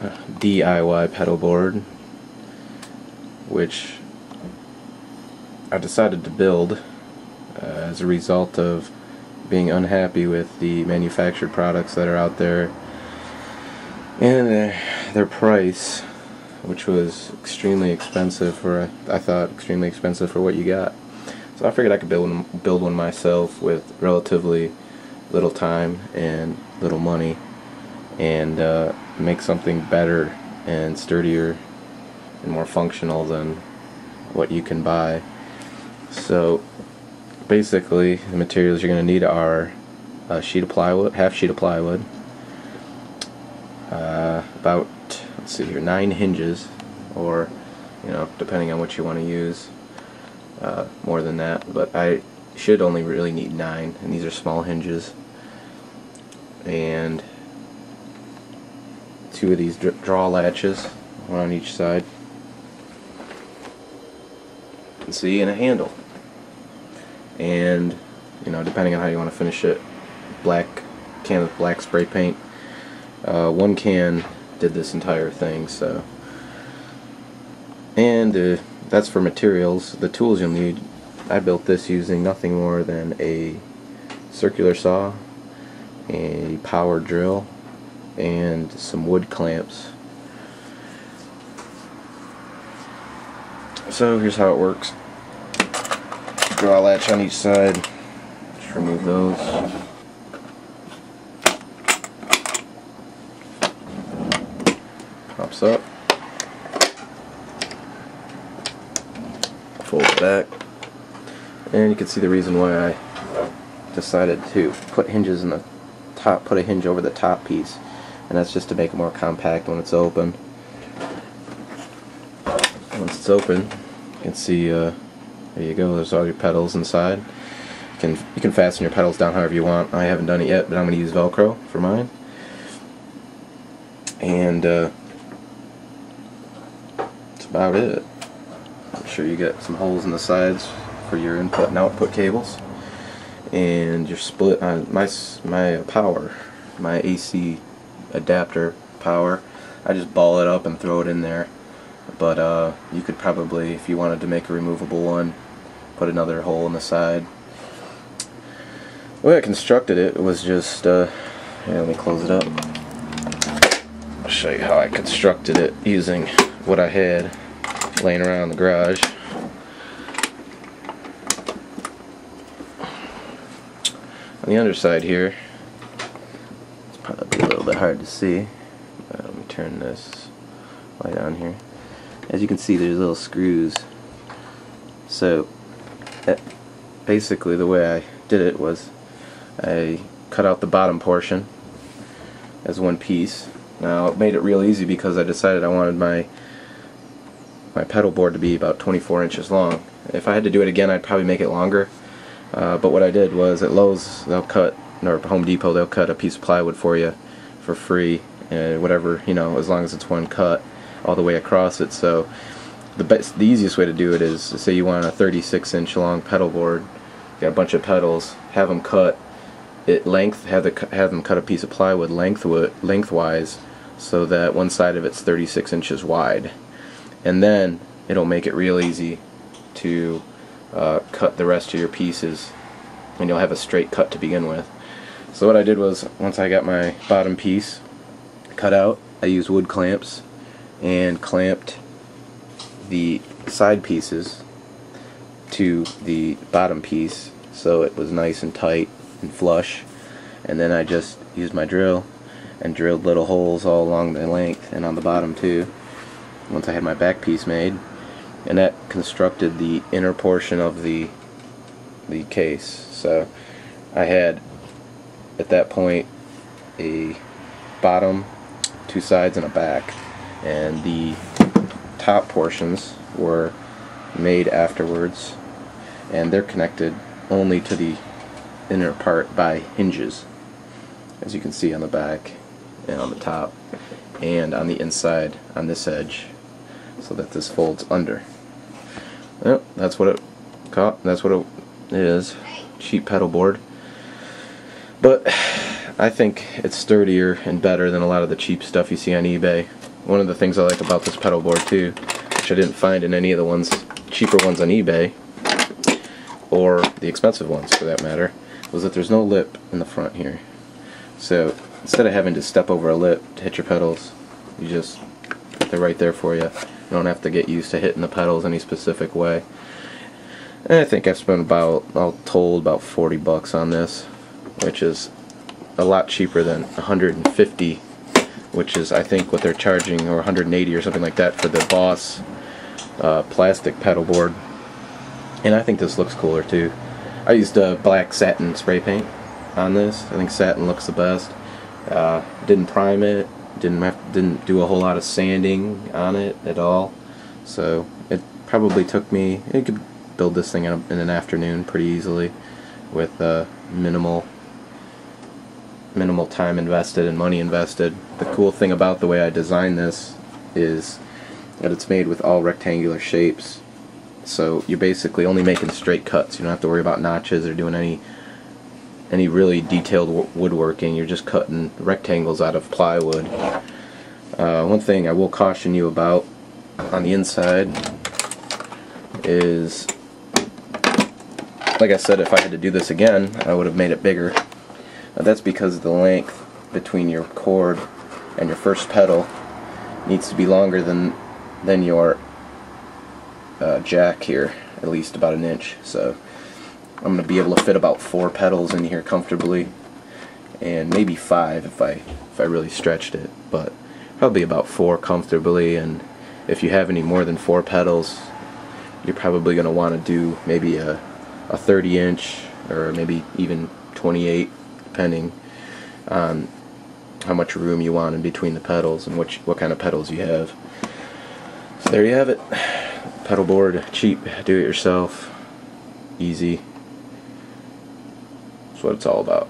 DIY pedal board, which I decided to build as a result of being unhappy with the manufactured products that are out there and their price, which was extremely expensive for, I thought, extremely expensive for what you got. So I figured I could build one myself with relatively little time and little money, and make something better and sturdier and more functional than what you can buy. So basically, the materials you're going to need are a sheet of plywood, half sheet of plywood, about, let's see here, 9 hinges, or, you know, depending on what you want to use, more than that, but I should only really need 9, and these are small hinges, and 2 of these draw latches, one on each side, and see, and a handle. And, you know, depending on how you want to finish it, can with black spray paint. One can did this entire thing, so. And that's for materials. The tools you'll need, I built this using nothing more than a circular saw, a power drill, and some wood clamps. So here's how it works. Draw a latch on each side. Just remove those. Pops up. Fold it back. And you can see the reason why I decided to put hinges in the top, put a hinge over the top piece. And that's just to make it more compact when it's open. Once it's open, you can see, there you go, there's all your pedals inside. You can fasten your pedals down however you want. I haven't done it yet, but I'm going to use Velcro for mine. And that's about it. I'm sure you get some holes in the sides for your input and output cables. And your split on my power, my AC adapter power, I just ball it up and throw it in there. But you could probably, if you wanted to make a removable one, put another hole in the side. The way I constructed it was just, here, let me close it up. I'll show you how I constructed it using what I had laying around in the garage. On the underside here, it's probably a little bit hard to see. Let me turn this light on here. As you can see, there's little screws. So basically the way I did it was I cut out the bottom portion as one piece. Now it made it real easy because I decided I wanted my pedal board to be about 24 inches long. If I had to do it again, I'd probably make it longer. But what I did was at Lowe's they'll cut, or Home Depot they'll cut a piece of plywood for you for free, and whatever, you know, as long as it's one cut all the way across it. So the easiest way to do it is, say you want a 36-inch long pedal board, you got a bunch of pedals, have them cut it have them cut a piece of plywood lengthwise, so that one side of it's 36 inches wide, and then it'll make it real easy to cut the rest of your pieces, and you'll have a straight cut to begin with. So what I did was, once I got my bottom piece cut out, I used wood clamps and clamped the side pieces to the bottom piece so it was nice and tight and flush, and then I just used my drill and drilled little holes all along the length and on the bottom too, once I had my back piece made, and that constructed the inner portion of the case. So I had at that point a bottom, 2 sides, and a back, and the top portions were made afterwards, and they're connected only to the inner part by hinges, as you can see on the back and on the top and on the inside on this edge, so that this folds under. Well, that's what it is, cheap pedal board. But I think it's sturdier and better than a lot of the cheap stuff you see on eBay. One of the things I like about this pedal board too, which I didn't find in any of the cheaper ones on eBay, or the expensive ones for that matter, was that there's no lip in the front here. So instead of having to step over a lip to hit your pedals, they're right there for you. You don't have to get used to hitting the pedals any specific way. And I think I've spent all told about 40 bucks on this, which is a lot cheaper than 150, which is I think what they're charging, or 180 or something like that for the Boss plastic pedal board. And I think this looks cooler too. I used black satin spray paint on this. I think satin looks the best. Didn't prime it. Didn't do a whole lot of sanding on it at all. So it probably took me. You could build this thing in an afternoon pretty easily, with minimal time invested and money invested. The cool thing about the way I designed this is that it's made with all rectangular shapes. So you're basically only making straight cuts. You don't have to worry about notches or doing any really detailed woodworking. You're just cutting rectangles out of plywood. One thing I will caution you about on the inside is, like I said, if I had to do this again, I would have made it bigger. That's because the length between your cord and your first pedal needs to be longer than your jack here, at least about 1 inch. So I'm going to be able to fit about 4 pedals in here comfortably, and maybe 5 if I really stretched it, but probably about 4 comfortably. And if you have any more than 4 pedals, you're probably going to want to do maybe a 30-inch or maybe even 28, depending on how much room you want in between the pedals and what kind of pedals you have. So there you have it. Pedal board, cheap, do it yourself, easy. That's what it's all about.